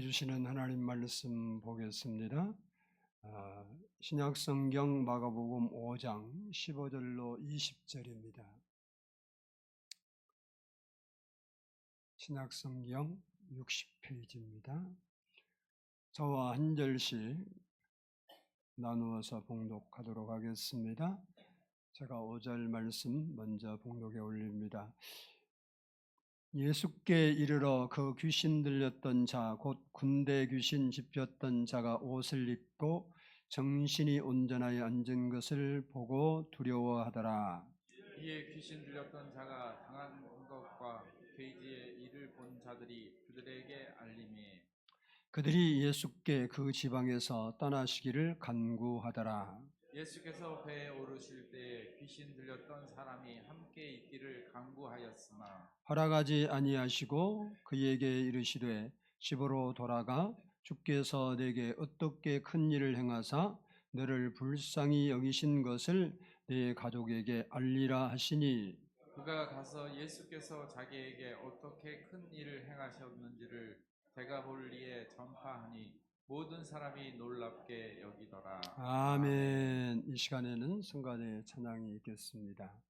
주시는 하나님 말씀 보겠습니다. 신약성경 마가복음 5장 15절로 20절입니다. 신약성경 60페이지입니다. 저와 한 절씩 나누어서 봉독하도록 하겠습니다. 제가 5절 말씀 먼저 봉독해 올립니다. 예수께 이르러 그 귀신 들렸던 자 곧 군대 귀신 집혔던 자가 옷을 입고 정신이 온전하여 앉은 것을 보고 두려워하더라. 이에 귀신 들렸던 자가 당한 것과 괴지의 일을 본 자들이 그들에게 알림이 그들이 예수께 그 지방에서 떠나시기를 간구하더라. 예수께서 배에 오르실 때 귀신 들렸던 사람이 함께 있기를 간구하였으나 허락하지 아니하시고 그에게 이르시되 집으로 돌아가 주께서 내게 어떻게 큰 일을 행하사 너를 불쌍히 여기신 것을 내 가족에게 알리라 하시니 그가 가서 예수께서 자기에게 어떻게 큰 일을 행하셨는지를 데가볼리에 전파하니 모든 사람이 놀랍게 여기더라. 아멘. 이 시간에는 성가대 찬양이 있겠습니다.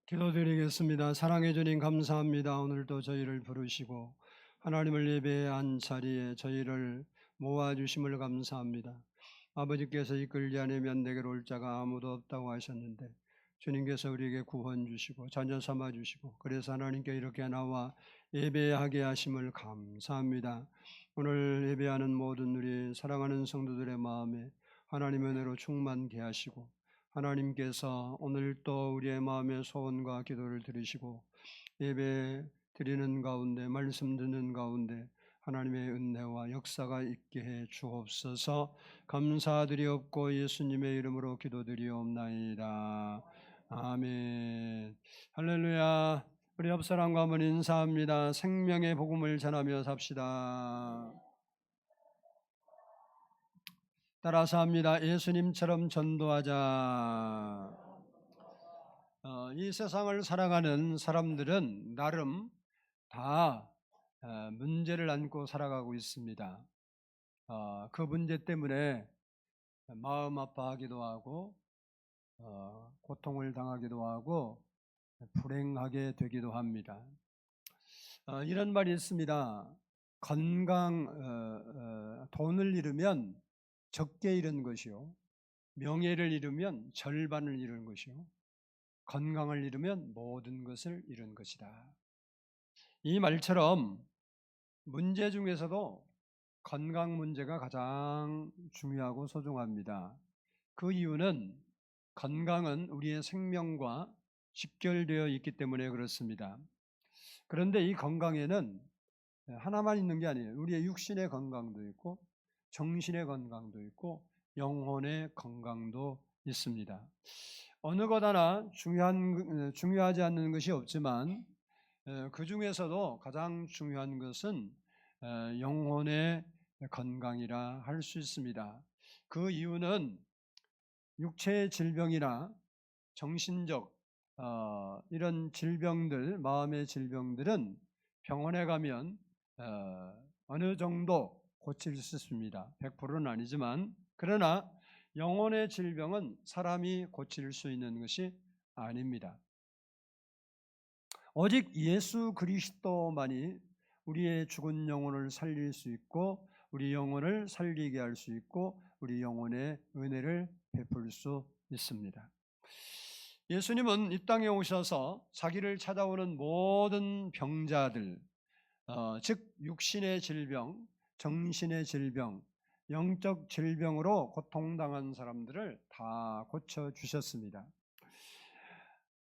기도드리겠습니다. 사랑해 주님 감사합니다. 오늘도 저희를 부르시고 하나님을 예배한 자리에 저희를 모아주심을 감사합니다. 아버지께서 이끌지 않으면 내게로 올 자가 아무도 없다고 하셨는데 주님께서 우리에게 구원 주시고 자녀 삼아 주시고 그래서 하나님께 이렇게 나와 예배하게 하심을 감사합니다. 오늘 예배하는 모든 우리 사랑하는 성도들의 마음에 하나님의 은혜로 충만케 하시고 하나님께서 오늘 또 우리의 마음의 소원과 기도를 들으시고 예배 드리는 가운데 말씀 듣는 가운데 하나님의 은혜와 역사가 있게 해 주옵소서. 감사드리옵고 예수님의 이름으로 기도드리옵나이다. 아멘. 할렐루야. 우리 옆 사람과 한번 인사합니다. 생명의 복음을 전하며 삽시다. 따라서 합니다. 예수님처럼 전도하자. 이 세상을 살아가는 사람들은 나름 다 문제를 안고 살아가고 있습니다. 그 문제 때문에 마음 아파하기도 하고 고통을 당하기도 하고 불행하게 되기도 합니다. 이런 말이 있습니다. 돈을 잃으면 적게 잃은 것이요, 명예를 잃으면 절반을 잃은 것이요, 건강을 잃으면 모든 것을 잃은 것이다. 이 말처럼 문제 중에서도 건강 문제가 가장 중요하고 소중합니다. 그 이유는 건강은 우리의 생명과 직결되어 있기 때문에 그렇습니다. 그런데 이 건강에는 하나만 있는 게 아니에요. 우리의 육신의 건강도 있고 정신의 건강도 있고 영혼의 건강도 있습니다. 어느 것 하나 중요하지 않는 것이 없지만 그 중에서도 가장 중요한 것은 영혼의 건강이라 할 수 있습니다. 그 이유는 육체의 질병이나 정신적 이런 질병들, 마음의 질병들은 병원에 가면 어느 정도 고칠 수 있습니다. 100%는 아니지만, 그러나 영혼의 질병은 사람이 고칠 수 있는 것이 아닙니다. 오직 예수 그리스도만이 우리의 죽은 영혼을 살릴 수 있고 우리 영혼을 살리게 할 수 있고 우리 영혼의 은혜를 베풀 수 있습니다. 예수님은 이 땅에 오셔서 자기를 찾아오는 모든 병자들, 즉 육신의 질병, 정신의 질병, 영적 질병으로 고통당한 사람들을 다 고쳐주셨습니다.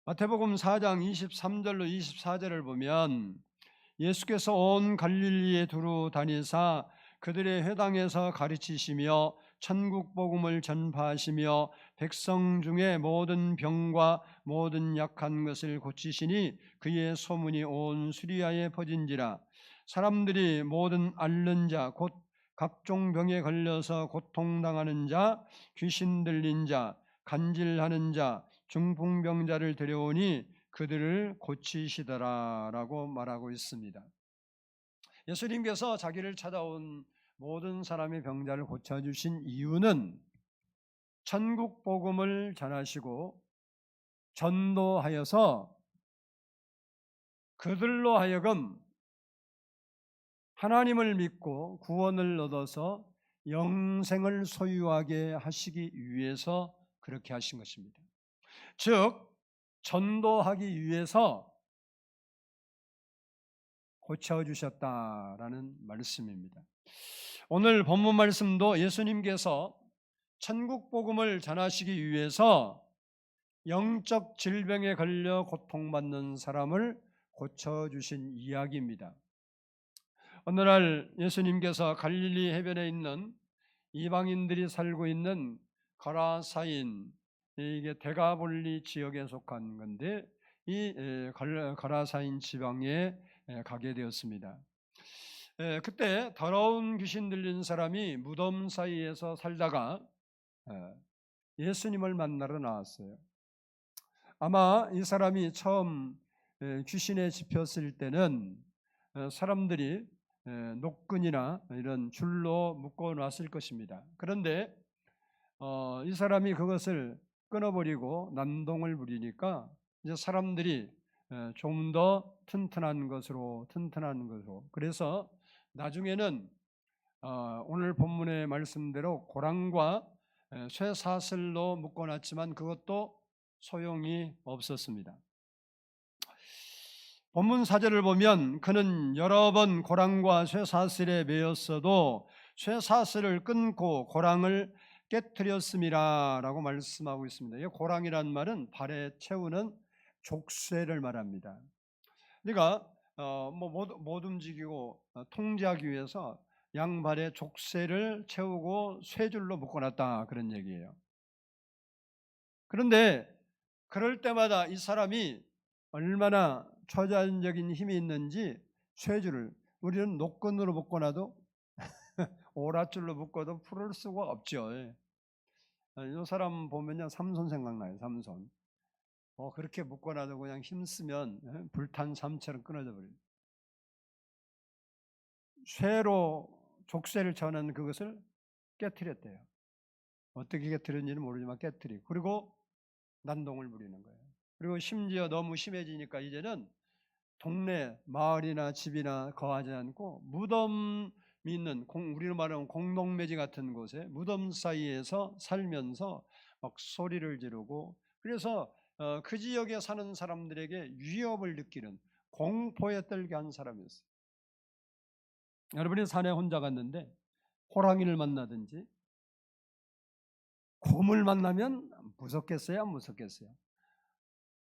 마태복음 4장 23절로 24절을 보면 예수께서 온 갈릴리에 두루 다니사 그들의 회당에서 가르치시며 천국 복음을 전파하시며 백성 중에 모든 병과 모든 약한 것을 고치시니 그의 소문이 온 수리아에 퍼진지라. 사람들이 모든 앓는 자 곧 각종 병에 걸려서 고통당하는 자, 귀신 들린 자, 간질하는 자, 중풍병자를 데려오니 그들을 고치시더라라고 말하고 있습니다. 예수님께서 자기를 찾아온 모든 사람의 병자를 고쳐주신 이유는 천국 복음을 전하시고 전도하여서 그들로 하여금 하나님을 믿고 구원을 얻어서 영생을 소유하게 하시기 위해서 그렇게 하신 것입니다. 즉 전도하기 위해서 고쳐주셨다라는 말씀입니다. 오늘 본문 말씀도 예수님께서 천국 복음을 전하시기 위해서 영적 질병에 걸려 고통받는 사람을 고쳐주신 이야기입니다. 어느 날 예수님께서 갈릴리 해변에 있는 이방인들이 살고 있는 거라사인, 이게 데가볼리 지역에 속한 건데 이 거라사인 지방에 가게 되었습니다. 그때 더러운 귀신 들린 사람이 무덤 사이에서 살다가 예수님을 만나러 나왔어요. 아마 이 사람이 처음 귀신에 집혔을 때는 사람들이 노끈이나 이런 줄로 묶어 놨을 것입니다. 그런데 이 사람이 그것을 끊어버리고 난동을 부리니까 이제 사람들이 좀 더 튼튼한 것으로 그래서 나중에는 오늘 본문의 말씀대로 고랑과 쇠사슬로 묶어놨지만 그것도 소용이 없었습니다. 본문 4절을 보면 그는 여러 번 고랑과 쇠사슬에 매였어도 쇠사슬을 끊고 고랑을 깨뜨렸음이라 라고 말씀하고 있습니다. 이 고랑이란 말은 발에 채우는 족쇄를 말합니다. 그러니까 못 움직이고 통제하기 위해서 양발에 족쇄를 채우고 쇠줄로 묶어놨다 그런 얘기예요. 그런데 그럴 때마다 이 사람이 얼마나 초자연적인 힘이 있는지 쇠줄을 우리는 노끈으로 묶어놔도 오랏줄로 묶어도 풀을 수가 없죠. 이 사람 보면요 삼손 생각나요. 삼손. 그렇게 묶어놔도 그냥 힘쓰면 불탄 삶처럼 끊어져 버립니다. 쇠로 족쇄를 쳐는 그것을 깨트렸대요. 어떻게 깨트렸는지는 모르지만 깨트리고 그리고 난동을 부리는 거예요. 그리고 심지어 너무 심해지니까 이제는 동네 마을이나 집이나 거하지 않고 무덤이 있는 우리로 말하면 공동묘지 같은 곳에 무덤 사이에서 살면서 막 소리를 지르고 그래서 그 지역에 사는 사람들에게 위협을 느끼는 공포에 떨게 한 사람이었어요. 여러분이 산에 혼자 갔는데 호랑이를 만나든지 곰을 만나면 무섭겠어요? 안 무섭겠어요?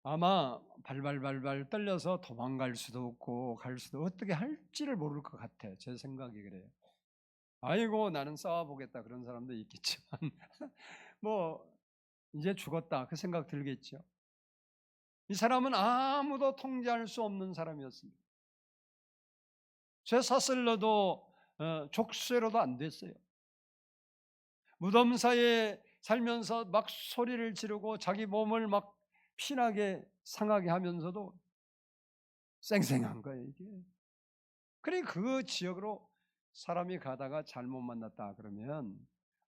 아마 발발발발 떨려서 도망갈 수도 없고 갈 수도 어떻게 할지를 모를 것 같아. 제 생각이 그래요. 아이고 나는 싸워보겠다 그런 사람도 있겠지만 뭐 이제 죽었다 그 생각 들겠죠. 이 사람은 아무도 통제할 수 없는 사람이었습니다. 쇠사슬로도 족쇄로도 안 됐어요. 무덤사에 살면서 막 소리를 지르고 자기 몸을 막 피나게 상하게 하면서도 쌩쌩한 거예요 이게. 그래 그 지역으로 사람이 가다가 잘못 만났다 그러면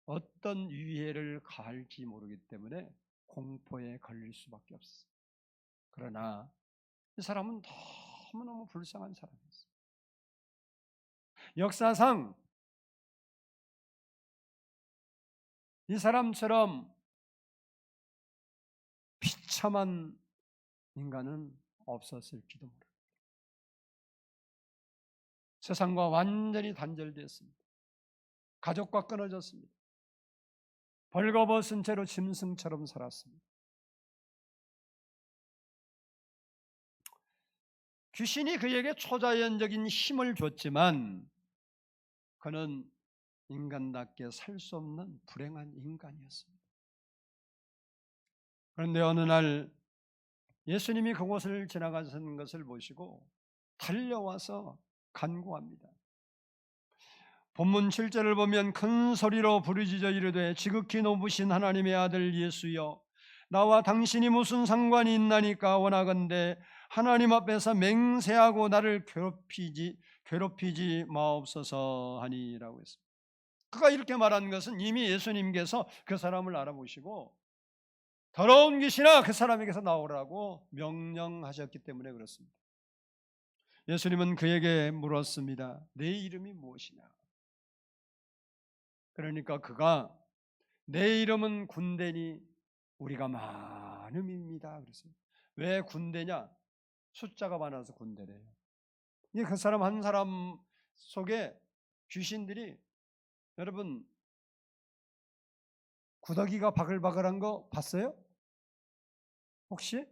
어떤 위해를 가할지 모르기 때문에 공포에 걸릴 수밖에 없어요. 그러나 이 사람은 너무너무 불쌍한 사람이었어요. 역사상 이 사람처럼 비참한 인간은 없었을지도 모릅니다. 세상과 완전히 단절되었습니다. 가족과 끊어졌습니다. 벌거벗은 채로 짐승처럼 살았습니다. 귀신이 그에게 초자연적인 힘을 줬지만 그는 인간답게 살 수 없는 불행한 인간이었습니다. 그런데 어느 날 예수님이 그곳을 지나가시는 것을 보시고 달려와서 간구합니다. 본문 7절을 보면 큰 소리로 부르짖어 이르되 지극히 높으신 하나님의 아들 예수여 나와 당신이 무슨 상관이 있나니까 원하건대 하나님 앞에서 맹세하고 나를 괴롭히지 마옵소서 하니라고 했습니다. 그가 이렇게 말한 것은 이미 예수님께서 그 사람을 알아보시고 더러운 귀신아 그 사람에게서 나오라고 명령하셨기 때문에 그렇습니다. 예수님은 그에게 물었습니다. 내 이름이 무엇이냐? 그러니까 그가 내 이름은 군대니 우리가 많음입니다. 그랬어요. 왜 군대냐? 숫자가 많아서 군대래요. 이게 그 사람 한 사람 속에 귀신들이 여러분 구더기가 바글바글한 거 봤어요? 혹시?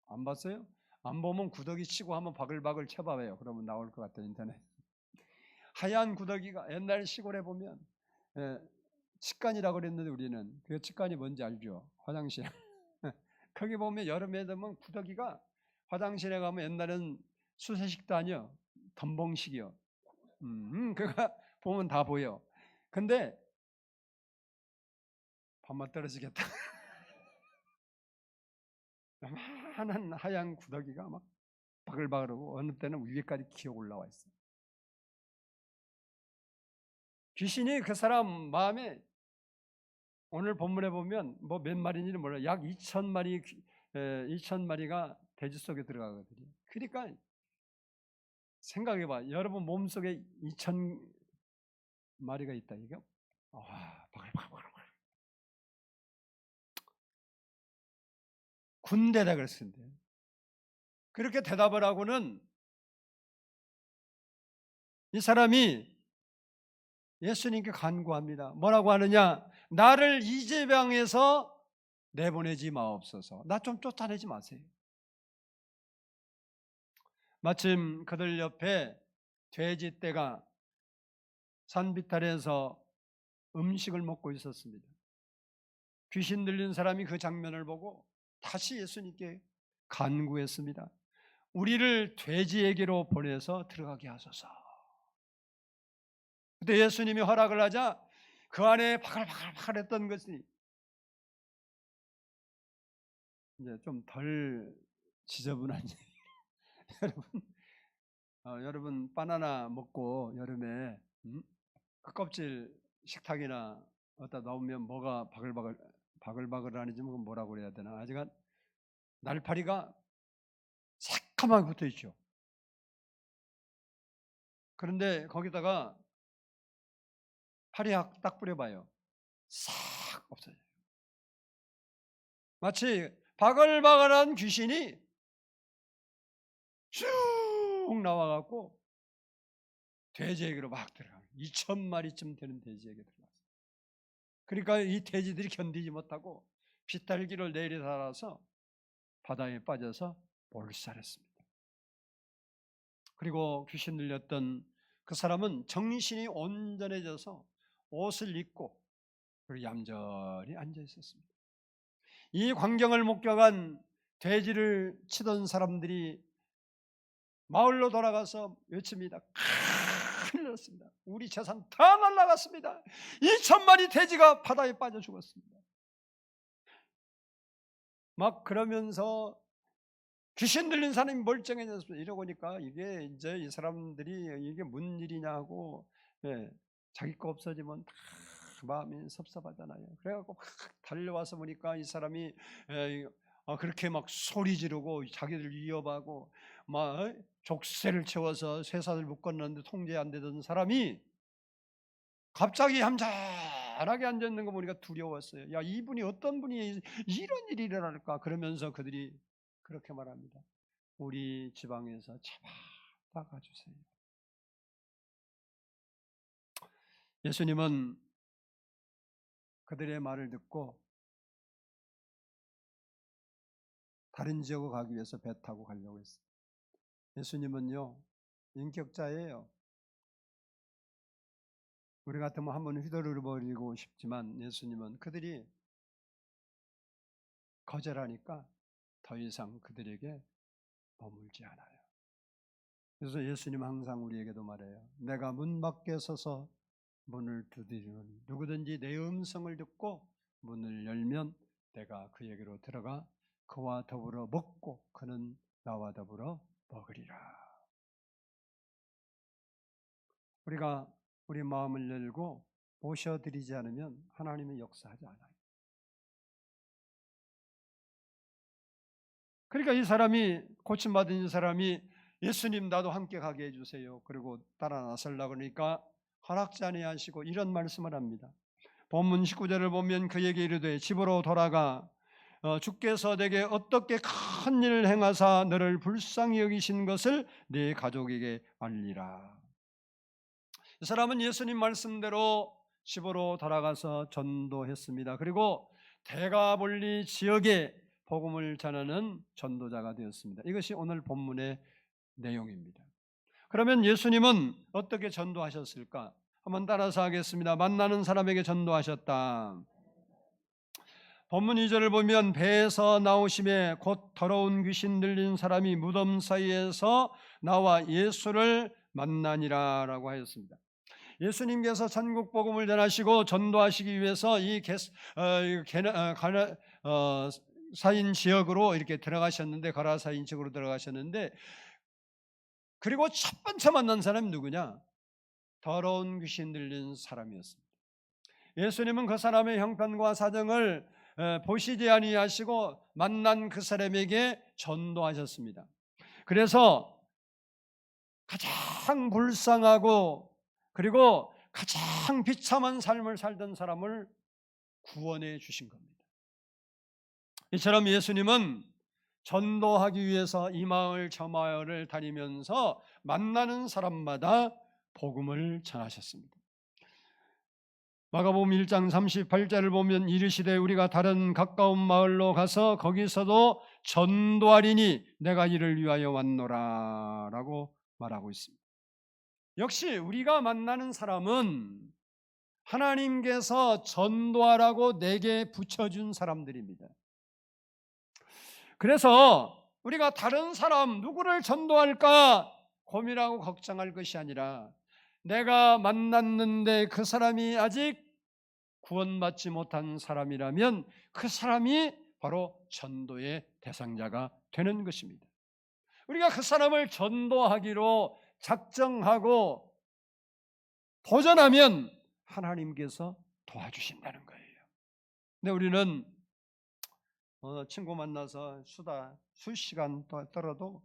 안 봤어요? 안 보면 구더기 치고 한번 바글바글 쳐봐요. 그러면 나올 것 같아요. 인터넷. 하얀 구더기가 옛날 시골에 보면 칙간이라고 그랬는데 우리는 그 칙간이 뭔지 알죠? 화장실. 거기 보면 여름에 되면 구더기가 화장실에 가면 옛날엔 수세식도 아니요. 덤벙식이요. 그가 보면 다 보여. 근데 밥맛 떨어지겠다. 요만한 하얀 구더기가 막 바글바글하고 어느 때는 위에까지 기어 올라와 있어요. 귀신이 그 사람 마음에 오늘 본문에 보면 뭐 몇 마리인지는 몰라요. 약 2,000마리 2,000마리가 돼지 속에 들어가거든요. 그러니까 생각해봐. 여러분 몸속에 2,000마리가 있다. 이게 바글바글 군대다 그랬는데 그렇게 대답을 하고는 이 사람이 예수님께 간구합니다. 뭐라고 하느냐? 나를 이재명에서 내보내지 마옵소서. 나 좀 쫓아내지 마세요. 마침 그들 옆에 돼지떼가 산비탈에서 음식을 먹고 있었습니다. 귀신 들린 사람이 그 장면을 보고 다시 예수님께 간구했습니다. 우리를 돼지에게로 보내서 들어가게 하소서. 그때 예수님이 허락을 하자 그 안에 바글바글했던 것이 이제 좀 덜 지저분한 여러분 바나나 먹고 여름에 그 껍질 식탁이나 어디다 넣으면 뭐가 바글바글하는지 뭐라고 그래야 되나? 아직은 날파리가 새까맣게 붙어 있죠. 그런데 거기다가 파리학 딱 뿌려봐요. 싹 없어져요. 마치 바글바글한 귀신이 쭉 나와갖고 돼지에게로 막 들어가요. 2,000마리쯤 되는 돼지에게 들어갔어요. 그러니까 이 돼지들이 견디지 못하고 비탈길을 내리살아서 바다에 빠져서 몰살했습니다. 그리고 귀신 들렸던 그 사람은 정신이 온전해져서 옷을 입고 그리고 얌전히 앉아 있었습니다. 이 광경을 목격한 돼지를 치던 사람들이 마을로 돌아가서 외칩니다. 큰일 났습니다. 우리 재산 다 날라갔습니다. 2,000마리 돼지가 바다에 빠져 죽었습니다. 막 그러면서 귀신 들린 사람이 멀쩡해졌습니다. 이러고 보니까 이게 이제 이 사람들이 이게 무슨 일이냐고 자기 거 없어지면 다 마음이 섭섭하잖아요. 그래갖고 막 달려와서 보니까 이 사람이 그렇게 막 소리 지르고 자기들 위협하고 막 족쇄를 채워서 쇠사슬 묶었는데 통제 안 되던 사람이 갑자기 얌전하게 앉아있는 거 보니까 두려웠어요. 야, 이분이 어떤 분이 이런 일이 일어날까? 그러면서 그들이 그렇게 말합니다. 우리 지방에서 제발 나가주세요. 예수님은 그들의 말을 듣고 다른 지역으로 가기 위해서 배 타고 가려고 했어요. 예수님은요, 인격자예요. 우리 같으면 한번 휘두르 버리고 싶지만 예수님은 그들이 거절하니까 더 이상 그들에게 머물지 않아요. 그래서 예수님 항상 우리에게도 말해요. 내가 문 밖에 서서 문을 두드리노니 누구든지 내 음성을 듣고 문을 열면 내가 그에게로 들어가 그와 더불어 먹고 그는 나와 더불어 먹으리라. 우리가 우리 마음을 열고 모셔드리지 않으면 하나님은 역사하지 않아요. 그러니까 이 사람이 고침받은 이 사람이 예수님 나도 함께 가게 해주세요. 그리고 따라 나서려고 하니까 허락지 아니하시고 이런 말씀을 합니다. 본문 19절을 보면 그에게 이르되 집으로 돌아가 주께서 내게 어떻게 큰 일을 행하사 너를 불쌍히 여기신 것을 네 가족에게 알리라. 이 사람은 예수님 말씀대로 집으로 돌아가서 전도했습니다. 그리고 대가볼리 지역에 복음을 전하는 전도자가 되었습니다. 이것이 오늘 본문의 내용입니다. 그러면 예수님은 어떻게 전도하셨을까? 한번 따라서 하겠습니다. 만나는 사람에게 전도하셨다. 본문 2절을 보면 배에서 나오심에 곧 더러운 귀신 들린 사람이 무덤 사이에서 나와 예수를 만나니라 라고 하였습니다. 예수님께서 천국 복음을 전하시고 전도하시기 위해서 이 사인 지역으로 이렇게 들어가셨는데 거라사인 지역으로 들어가셨는데 그리고 첫 번째 만난 사람이 누구냐? 더러운 귀신 들린 사람이었습니다. 예수님은 그 사람의 형편과 사정을 보시지 아니하시고 만난 그 사람에게 전도하셨습니다. 그래서 가장 불쌍하고 그리고 가장 비참한 삶을 살던 사람을 구원해 주신 겁니다. 이처럼 예수님은 전도하기 위해서 이 마을 저 마을을 다니면서 만나는 사람마다 복음을 전하셨습니다. 마가복음 1장 38절을 보면 이르시되 우리가 다른 가까운 마을로 가서 거기서도 전도하리니 내가 이를 위하여 왔노라 라고 말하고 있습니다. 역시 우리가 만나는 사람은 하나님께서 전도하라고 내게 붙여준 사람들입니다. 그래서 우리가 다른 사람 누구를 전도할까 고민하고 걱정할 것이 아니라 내가 만났는데 그 사람이 아직 구원받지 못한 사람이라면 그 사람이 바로 전도의 대상자가 되는 것입니다. 우리가 그 사람을 전도하기로 작정하고 도전하면 하나님께서 도와주신다는 거예요. 근데 우리는 친구 만나서 수다 수시간 떨어도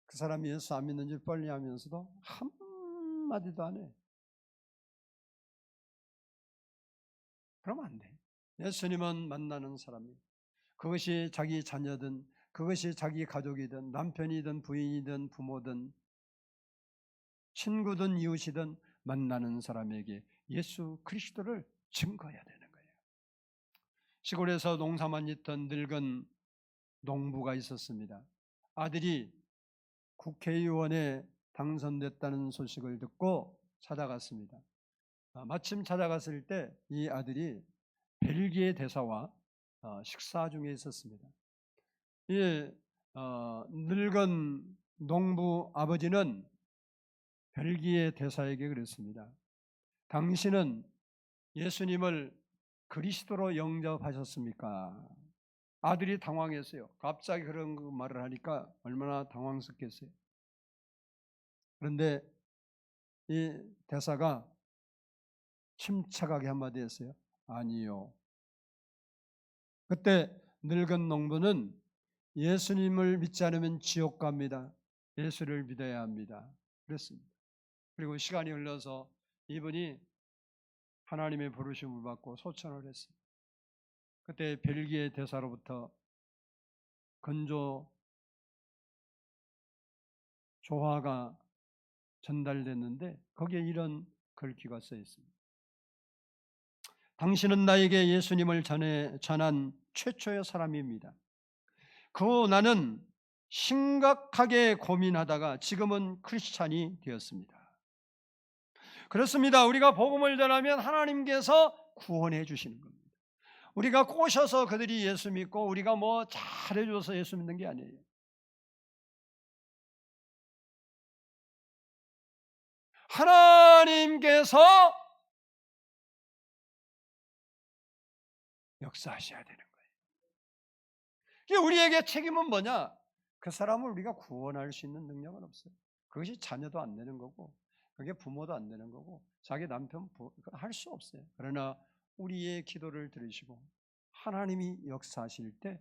그 사람이 예수 안 믿는지 빨리 하면서도 한마디도 안 해. 그러면 안 돼. 예수님은 만나는 사람이 그것이 자기 자녀든 그것이 자기 가족이든 남편이든 부인이든 부모든 친구든 이웃이든 만나는 사람에게 예수 그리스도를 증거해야 되는 거예요. 시골에서 농사만 짓던 늙은 농부가 있었습니다. 아들이 국회의원에 당선됐다는 소식을 듣고 찾아갔습니다. 마침 찾아갔을 때 이 아들이 벨기에 대사와 식사 중에 있었습니다. 이 늙은 농부 아버지는 벨기에 대사에게 그랬습니다. 당신은 예수님을 그리스도로 영접하셨습니까? 아들이 당황했어요. 갑자기 그런 말을 하니까 얼마나 당황스럽겠어요. 그런데 이 대사가 침착하게 한마디 했어요. 아니요. 그때 늙은 농부는 예수님을 믿지 않으면 지옥 갑니다. 예수를 믿어야 합니다. 그랬습니다. 그리고 시간이 흘러서 이분이 하나님의 부르심을 받고 소천을 했습니다. 그때 벨기에 대사로부터 건조 조화가 전달됐는데 거기에 이런 글귀가 써 있습니다. 당신은 나에게 예수님을 전한 최초의 사람입니다. 그 후 나는 심각하게 고민하다가 지금은 크리스찬이 되었습니다. 그렇습니다. 우리가 복음을 전하면 하나님께서 구원해 주시는 겁니다. 우리가 꼬셔서 그들이 예수 믿고 우리가 뭐 잘해줘서 예수 믿는 게 아니에요. 하나님께서 역사하셔야 되는 거예요. 우리에게 책임은 뭐냐? 그 사람을 우리가 구원할 수 있는 능력은 없어요. 그것이 자녀도 안 되는 거고 그게 부모도 안 되는 거고 자기 남편 할 수 없어요. 그러나 우리의 기도를 들으시고 하나님이 역사하실 때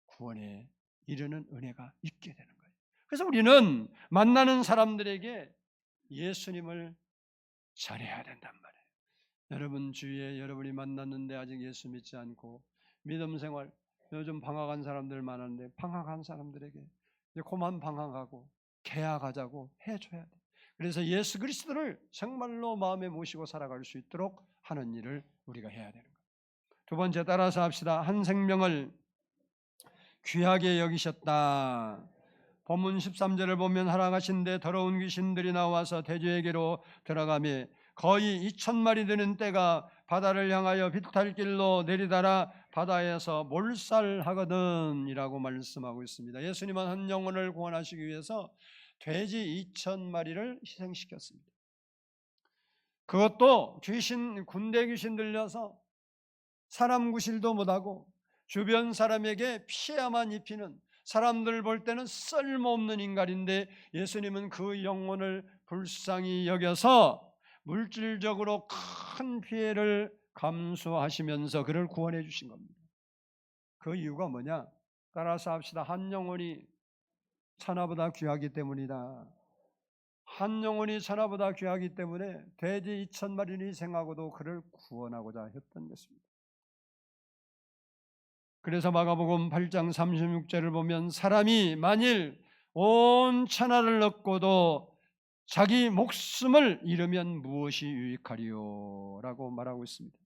구원에 이르는 은혜가 있게 되는 거예요. 그래서 우리는 만나는 사람들에게 예수님을 전해야 된단 말이에요. 여러분 주위에 여러분이 만났는데 아직 예수 믿지 않고 믿음 생활 요즘 방황한 사람들 많은데 방황한 사람들에게 이제 그만 방황하고 계약하자고 해줘야 돼. 그래서 예수 그리스도를 정말로 마음에 모시고 살아갈 수 있도록 하는 일을 우리가 해야 되는 거예요. 두 번째 따라서 합시다. 한 생명을 귀하게 여기셨다. 본문 13절을 보면 하락하신데 더러운 귀신들이 나와서 대주에게로 들어가며 거의 2,000마리 되는 떼가 바다를 향하여 비탈길로 내리달아 바다에서 몰살하거든 이라고 말씀하고 있습니다. 예수님은 한 영혼을 구원하시기 위해서 돼지 2,000마리를 희생시켰습니다. 그것도 군대 귀신 들려서 사람 구실도 못하고 주변 사람에게 피해만 입히는 사람들 볼 때는 쓸모없는 인간인데 예수님은 그 영혼을 불쌍히 여겨서 물질적으로 큰 피해를 감수하시면서 그를 구원해 주신 겁니다. 그 이유가 뭐냐? 따라서 합시다. 한 영혼이 천하보다 귀하기 때문이다. 한 영혼이 천하보다 귀하기 때문에 돼지 2,000마리를 희생하고도 그를 구원하고자 했던 것입니다. 그래서 마가복음 8장 36절을 보면 사람이 만일 온 천하를 얻고도 자기 목숨을 잃으면 무엇이 유익하리요? 라고 말하고 있습니다.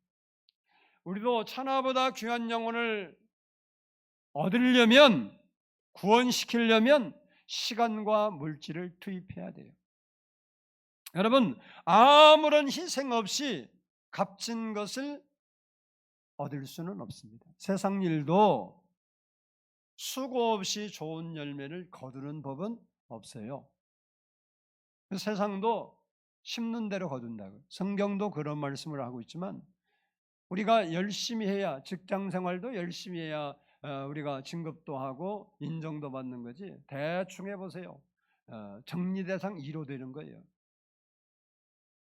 우리도 천하보다 귀한 영혼을 얻으려면, 구원시키려면 시간과 물질을 투입해야 돼요. 여러분, 아무런 희생 없이 값진 것을 얻을 수는 없습니다. 세상 일도 수고 없이 좋은 열매를 거두는 법은 없어요. 세상도 심는 대로 거둔다고요. 성경도 그런 말씀을 하고 있지만 우리가 열심히 해야, 직장 생활도 열심히 해야 우리가 진급도 하고 인정도 받는 거지. 대충 해보세요. 정리대상 2로 되는 거예요.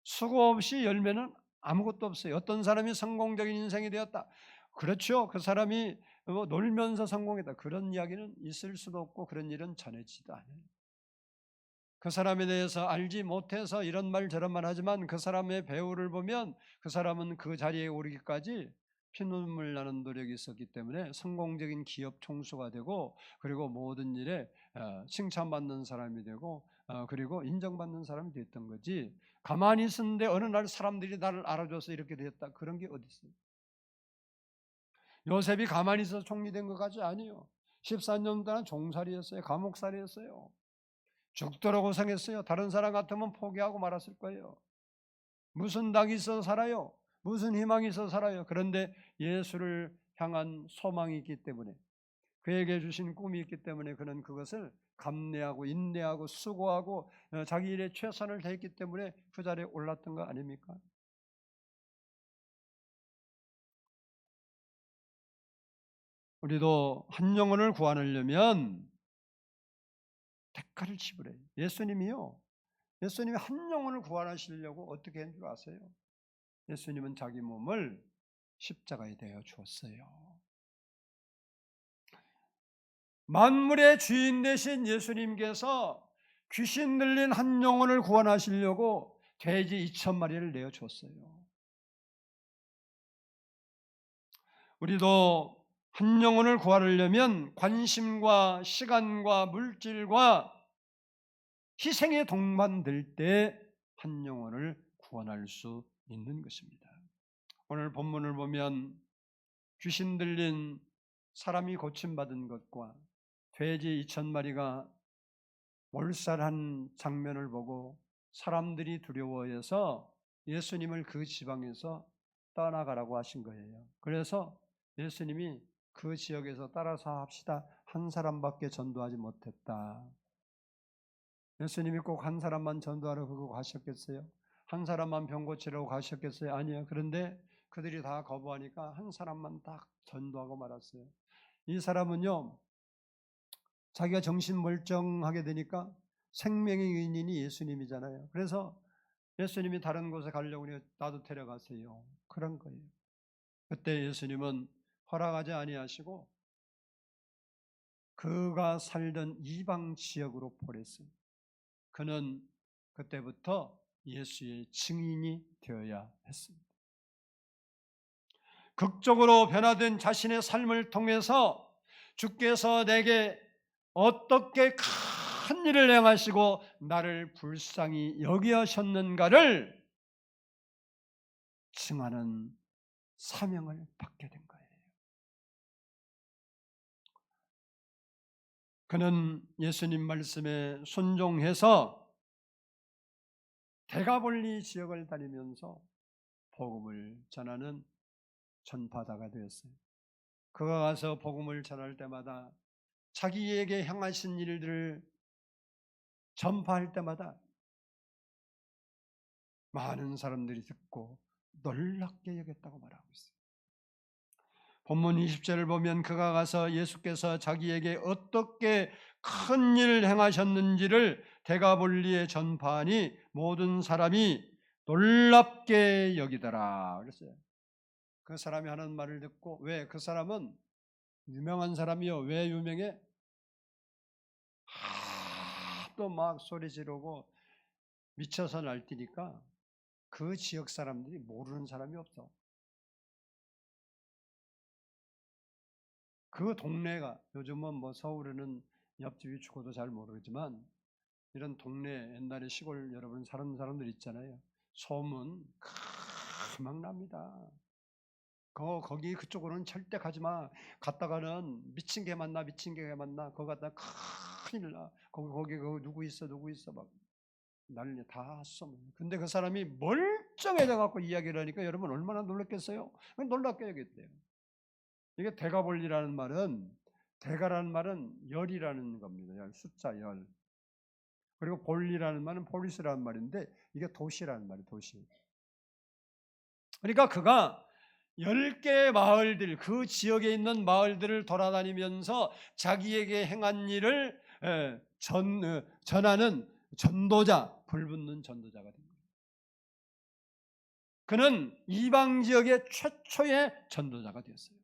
수고 없이 열매는 아무것도 없어요. 어떤 사람이 성공적인 인생이 되었다. 그렇죠. 그 사람이 놀면서 성공했다. 그런 이야기는 있을 수도 없고 그런 일은 전해지도 않아요. 그 사람에 대해서 알지 못해서 이런 말 저런 말 하지만 그 사람의 배우를 보면 그 사람은 그 자리에 오르기까지 피눈물 나는 노력이 있었기 때문에 성공적인 기업 총수가 되고 그리고 모든 일에 칭찬받는 사람이 되고 그리고 인정받는 사람이 됐던 거지. 가만히 있었는데 어느 날 사람들이 나를 알아줘서 이렇게 됐다. 그런 게 어디 있어요? 요셉이 가만히 있어서 총리 된 것 같지 아니에요. 14년 동안 종살이였어요. 감옥살이였어요. 죽도록 고생했어요. 다른 사람 같으면 포기하고 말았을 거예요. 무슨 닭이 있어서 살아요? 무슨 희망이 있어서 살아요? 그런데 예수를 향한 소망이 있기 때문에, 그에게 주신 꿈이 있기 때문에 그는 그것을 감내하고 인내하고 수고하고 자기 일에 최선을 다했기 때문에 그 자리에 올랐던 거 아닙니까? 우리도 한 영혼을 구하려면 대가를 지불해요. 예수님이 한 영혼을 구원하시려고 어떻게 한 줄 아세요? 예수님은 자기 몸을 십자가에 대어 주었어요. 만물의 주인 되신 예수님께서 귀신 들린 한 영혼을 구원하시려고 돼지 2,000마리를 내어 줬어요. 우리도 한 영혼을 구하려면 관심과 시간과 물질과 희생에 동반될 때 한 영혼을 구원할 수 있는 것입니다. 오늘 본문을 보면 귀신 들린 사람이 고침받은 것과 돼지 2,000마리가 몰살한 장면을 보고 사람들이 두려워해서 예수님을 그 지방에서 떠나가라고 하신 거예요. 그래서 예수님이 그 지역에서 따라서 합시다. 한 사람밖에 전도하지 못했다. 예수님이 꼭 한 사람만 전도하러 그거 가셨겠어요? 한 사람만 병 고치려고 가셨겠어요? 아니요. 그런데 그들이 다 거부하니까 한 사람만 딱 전도하고 말았어요. 이 사람은요, 자기가 정신 멀쩡하게 되니까 생명의 의인이 예수님이잖아요. 그래서 예수님이 다른 곳에 가려고 하니 나도 데려가세요. 그런 거예요. 그때 예수님은 허락하지 아니하시고 그가 살던 이방 지역으로 보냈어요. 그는 그때부터 예수의 증인이 되어야 했습니다. 극적으로 변화된 자신의 삶을 통해서 주께서 내게 어떻게 큰 일을 행하시고 나를 불쌍히 여기셨는가를 증하는 사명을 받게 된 거예요. 그는 예수님 말씀에 순종해서 데가볼리 지역을 다니면서 복음을 전하는 전파자가 되었어요. 그가 가서 복음을 전할 때마다 자기에게 향하신 일들을 전파할 때마다 많은 사람들이 듣고 놀랍게 여겼다고 말하고 있어요. 본문 20절을 보면 그가 가서 예수께서 자기에게 어떻게 큰 일을 행하셨는지를 데가볼리에 전파하니 모든 사람이 놀랍게 여기더라 그랬어요. 그 사람이 하는 말을 듣고, 왜? 그 사람은 유명한 사람이요. 왜 유명해? 또 막 소리 지르고 미쳐서 날뛰니까 그 지역 사람들이 모르는 사람이 없어. 그 동네가, 요즘은 뭐 서울에는 옆집이 죽어도 잘 모르지만 이런 동네, 옛날에 시골 여러분 사는 사람들 있잖아요. 소문 막 납니다. 거기 그쪽으로는 절대 가지 마. 갔다가는 미친 개 만나, 미친 개 만나. 거기 갔다 큰일 나. 거기 누구 있어, 누구 있어. 막 난리 다 소문. 근데 그 사람이 멀쩡해져 갖고 이야기를 하니까 여러분 얼마나 놀랐겠어요? 놀랍게야겠대요. 이게 대가볼리라는 말은, 대가라는 말은 열이라는 겁니다. 숫자 열. 그리고 볼리라는 말은 폴리스라는 말인데 이게 도시라는 말이에요. 도시. 그러니까 그가 10개의 마을들, 그 지역에 있는 마을들을 돌아다니면서 자기에게 행한 일을 전하는 전도자, 불붙는 전도자가 된 거예요. 그는 이방 지역의 최초의 전도자가 되었어요.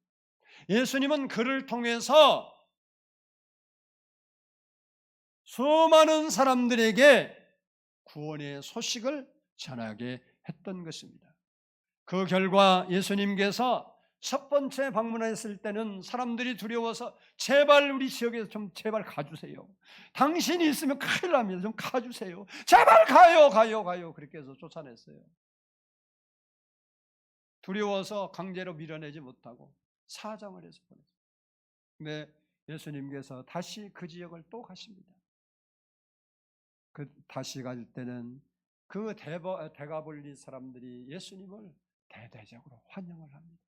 예수님은 그를 통해서 수많은 사람들에게 구원의 소식을 전하게 했던 것입니다. 그 결과 예수님께서 첫 번째 방문했을 때는 사람들이 두려워서 제발 우리 지역에서 좀 제발 가주세요. 당신이 있으면 큰일 납니다. 좀 가주세요. 제발 가요. 그렇게 해서 쫓아냈어요. 두려워서 강제로 밀어내지 못하고 사정을 해서 보냈어요. 근데 예수님께서 다시 그 지역을 또 가십니다. 다시 갈 때는 그 대가볼리 사람들이 예수님을 대대적으로 환영을 합니다.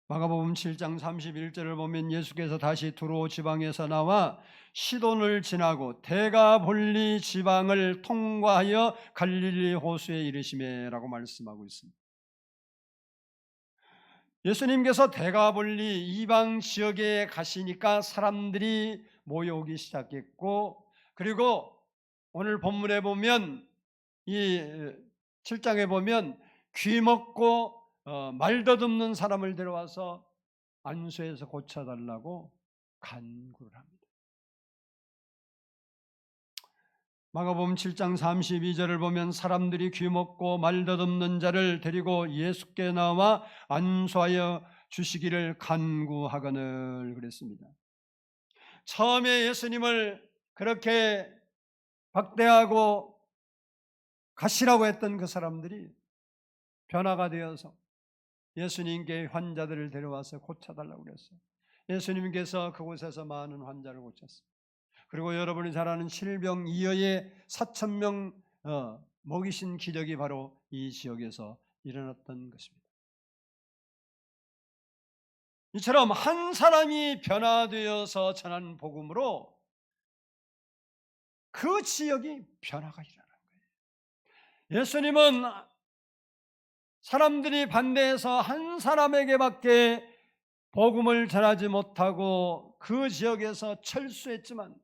마가복음 7장 31절을 보면 예수께서 다시 두로 지방에서 나와 시돈을 지나고 대가볼리 지방을 통과하여 갈릴리 호수에 이르시매라고 말씀하고 있습니다. 예수님께서 대가볼리 이방 지역에 가시니까 사람들이 모여오기 시작했고, 그리고 오늘 본문에 보면 이 7장에 보면 귀먹고 말더듬는 사람을 데려와서 안수해서 고쳐달라고 간구를 합니다. 마가복음 7장 32절을 보면 사람들이 귀먹고 말더듬는 자를 데리고 예수께 나와 안수하여 주시기를 간구하거늘 그랬습니다. 처음에 예수님을 그렇게 박대하고 가시라고 했던 그 사람들이 변화가 되어서 예수님께 환자들을 데려와서 고쳐달라고 그랬어요. 예수님께서 그곳에서 많은 환자를 고쳤어요. 그리고 여러분이 잘 아는 실병이어의 4,000명 먹이신 기적이 바로 이 지역에서 일어났던 것입니다. 이처럼 한 사람이 변화되어서 전한 복음으로 그 지역이 변화가 일어난 거예요. 예수님은 사람들이 반대해서 한 사람에게밖에 복음을 전하지 못하고 그 지역에서 철수했지만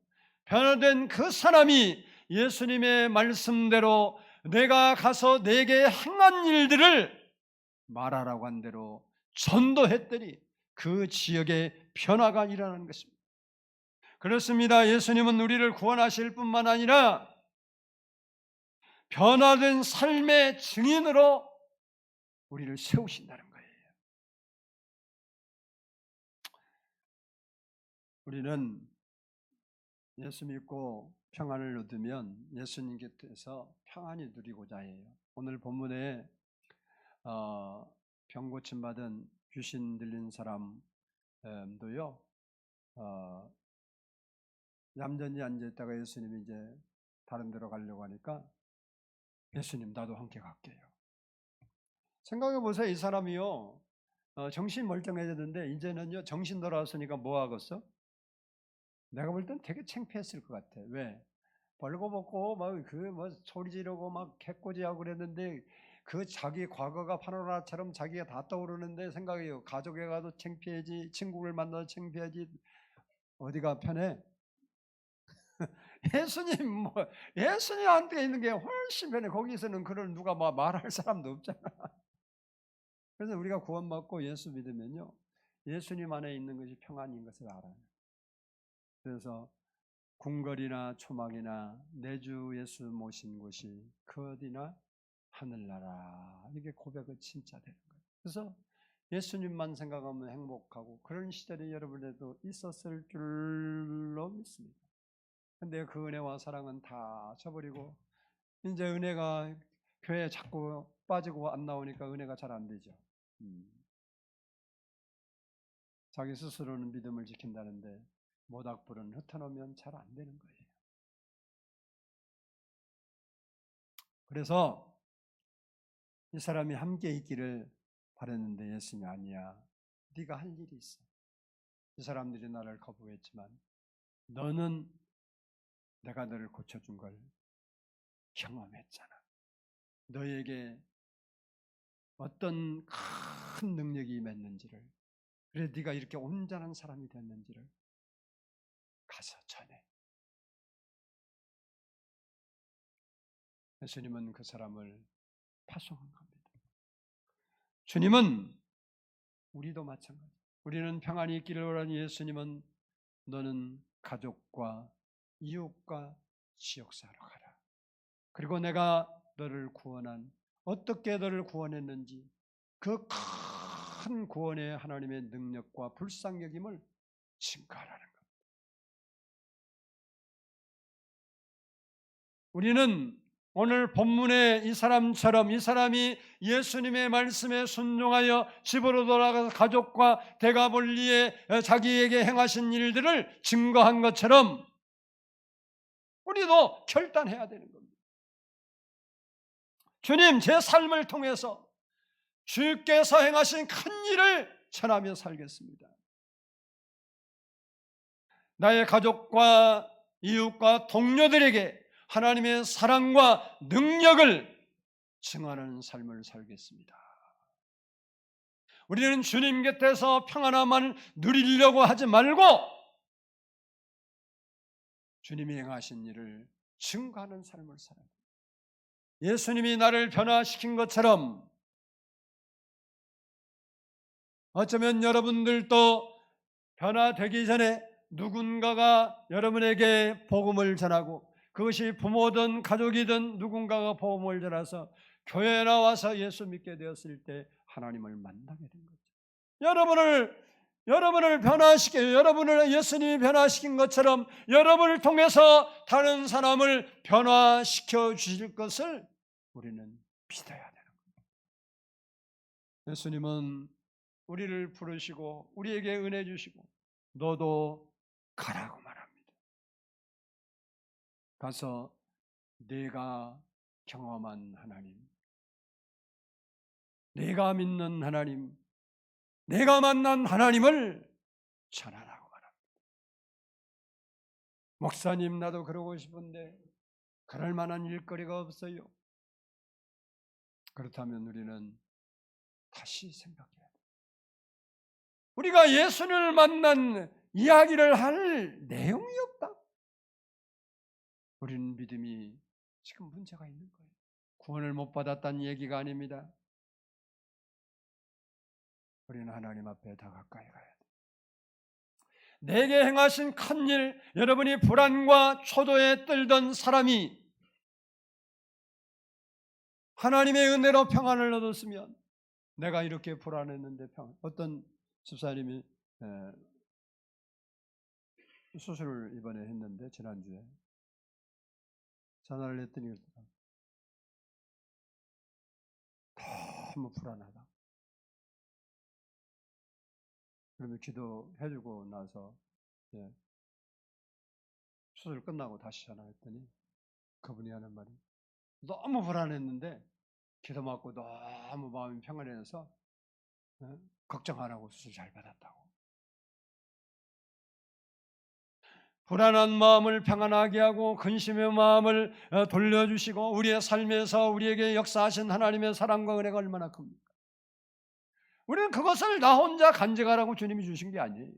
변화된 그 사람이 예수님의 말씀대로 내가 가서 내게 행한 일들을 말하라고 한 대로 전도했더니 그 지역에 변화가 일어나는 것입니다. 그렇습니다. 예수님은 우리를 구원하실 뿐만 아니라 변화된 삶의 증인으로 우리를 세우신다는 거예요. 우리는 예수 믿고 평안을 얻으면 예수님 곁에서 평안히 누리고자 해요. 오늘 본문에 병 고침 받은 귀신 들린 사람도요, 얌전히 앉아있다가 예수님이 이제 다른 데로 가려고 하니까 예수님 나도 함께 갈게요. 생각해 보세요. 이 사람이요 정신 멀쩡해졌는데 이제는요 정신 돌아왔으니까 뭐 하겠어? 내가 볼 땐 되게 창피했을 것 같아. 왜? 벌거벗고 막 소리 지르고 막 개꼬지하고 그랬는데 그 자기 과거가 파노라마처럼 자기가 다 떠오르는데 생각해요. 가족에 가도 창피하지, 친구를 만나도 창피하지, 어디가 편해? 예수님한테 있는 게 훨씬 편해. 거기서는 그걸 누가 말할 사람도 없잖아. 그래서 우리가 구원받고 예수 믿으면요, 예수님 안에 있는 것이 평안인 것을 알아요. 그래서 궁궐이나 초막이나 내 주 예수 모신 곳이 그 어디나 하늘나라, 이게 고백은 진짜 되는 거예요. 그래서 예수님만 생각하면 행복하고 그런 시절이 여러분에도 있었을 줄로 믿습니다. 근데 그 은혜와 사랑은 다 저버리고 이제 은혜가 교회에 자꾸 빠지고 안 나오니까 은혜가 잘 안 되죠. 자기 스스로는 믿음을 지킨다는데 모닥불은 흩어놓으면 잘 안 되는 거예요. 그래서 이 사람이 함께 있기를 바랬는데 예수님이 아니야. 네가 할 일이 있어. 이 사람들이 나를 거부했지만 너는 내가 너를 고쳐준 걸 경험했잖아. 너에게 어떤 큰 능력이 임했는지를, 그래 네가 이렇게 온전한 사람이 됐는지를 가서 전해. 예수님은 그 사람을 파송한 겁니다. 주님은 우리도 마찬가지. 우리는 평안이 있기를 원하니 예수님은 너는 가족과 이웃과 지역사로 가라. 그리고 내가 너를 구원한, 어떻게 너를 구원했는지 그 큰 구원의 하나님의 능력과 불쌍여김을 증거하라는 겁니다. 우리는 오늘 본문의 이 사람처럼 이 사람이 예수님의 말씀에 순종하여 집으로 돌아가서 가족과 대가볼리에 자기에게 행하신 일들을 증거한 것처럼 우리도 결단해야 되는 겁니다. 주님, 제 삶을 통해서 주께서 행하신 큰 일을 전하며 살겠습니다. 나의 가족과 이웃과 동료들에게 하나님의 사랑과 능력을 증하는 삶을 살겠습니다. 우리는 주님 곁에서 평안함을 누리려고 하지 말고 주님이 행하신 일을 증거하는 삶을 살아야 합니다. 예수님이 나를 변화시킨 것처럼 어쩌면 여러분들도 변화되기 전에 누군가가 여러분에게 복음을 전하고, 그것이 부모든 가족이든 누군가가 복음을 전해서 교회에 나와서 예수 믿게 되었을 때 하나님을 만나게 된 거죠. 여러분을 변화시켜, 여러분을 예수님이 변화시킨 것처럼 여러분을 통해서 다른 사람을 변화시켜 주실 것을 우리는 믿어야 되는 겁니다. 예수님은 우리를 부르시고 우리에게 은혜 주시고 너도 가라고 말합니다. 가서 내가 경험한 하나님, 내가 믿는 하나님, 내가 만난 하나님을 전하라고 말합니다. 목사님, 나도 그러고 싶은데 그럴 만한 일거리가 없어요. 그렇다면 우리는 다시 생각해야 돼요. 우리가 예수를 만난 이야기를 할 내용이 없다. 우리는 믿음이 지금 문제가 있는 거예요. 구원을 못 받았다는 얘기가 아닙니다. 우리는 하나님 앞에 더 가까이 가야 돼요. 내게 행하신 큰 일, 여러분이 불안과 초조에 떨던 사람이 하나님의 은혜로 평안을 얻었으면, 내가 이렇게 불안했는데 평안. 어떤 집사님이 수술을 이번에 했는데 지난주에 전화를 했더니 너무 불안하다. 그러면 기도해주고 나서 수술 끝나고 다시 전화했더니 그분이 하는 말이, 너무 불안했는데 기도 받고 너무 마음이 평안해서 걱정 안 하고 수술 잘 받았다고. 불안한 마음을 평안하게 하고 근심의 마음을 돌려주시고 우리의 삶에서 우리에게 역사하신 하나님의 사랑과 은혜가 얼마나 큽니까? 우리는 그것을 나 혼자 간직하라고 주님이 주신 게 아니에요.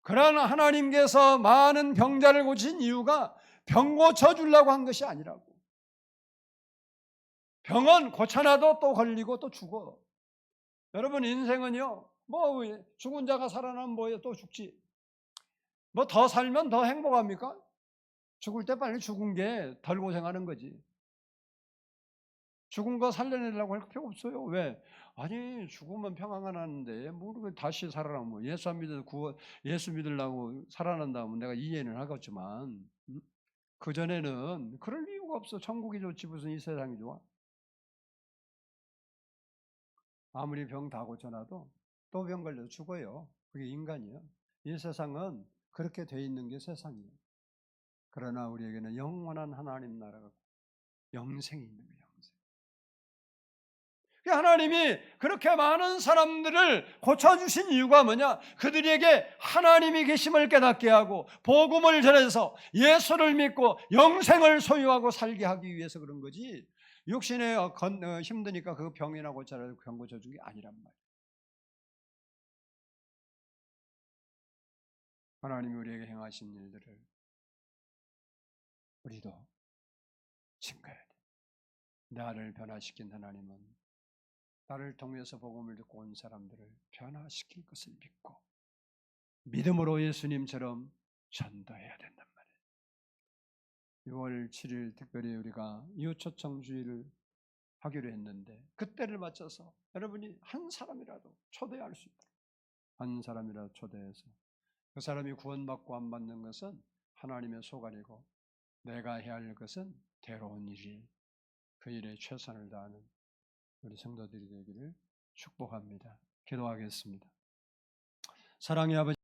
그러나 하나님께서 많은 병자를 고친 이유가 병 고쳐주려고 한 것이 아니라고. 병은 고쳐놔도 또 걸리고 또 죽어. 여러분 인생은요. 뭐 죽은 자가 살아나면 뭐예요? 또 죽지. 뭐 더 살면 더 행복합니까? 죽을 때 빨리 죽은 게 덜 고생하는 거지. 죽은 거 살려내려고 할 필요 없어요. 왜? 아니 죽으면 평안가 나는데 뭐 다시 살아나면 예수 믿으려고 살아난다면 내가 이해는 하겠지만 그 전에는 그럴 이유가 없어. 천국이 좋지 무슨 이 세상이 좋아? 아무리 병 다 고쳐놔도 또 병 걸려서 죽어요. 그게 인간이에요. 이 세상은 그렇게 돼 있는 게 세상이에요. 그러나 우리에게는 영원한 하나님 나라가 영생이 있는 거예요. 영생. 하나님이 그렇게 많은 사람들을 고쳐주신 이유가 뭐냐? 그들에게 하나님이 계심을 깨닫게 하고 복음을 전해서 예수를 믿고 영생을 소유하고 살게 하기 위해서 그런 거지, 육신에 힘드니까 그 병이나 고쳐라고 병 고쳐준 게 아니란 말이에요. 하나님이 우리에게 행하신 일들을 우리도 증거해야 돼. 나를 변화시킨 하나님은 나를 통해서 복음을 듣고 온 사람들을 변화시킬 것을 믿고 믿음으로 예수님처럼 전도해야 된단 말이에요. 6월 7일 특별히 우리가 이웃초청주의를 하기로 했는데 그때를 맞춰서 여러분이 한 사람이라도 초대할 수 있도록, 한 사람이라도 초대해서 그 사람이 구원받고 안 받는 것은 하나님의 소관이고 내가 해야 할 것은 대로운 일이 그 일에 최선을 다하는 우리 성도들이 되기를 축복합니다. 기도하겠습니다. 사랑의 아버지,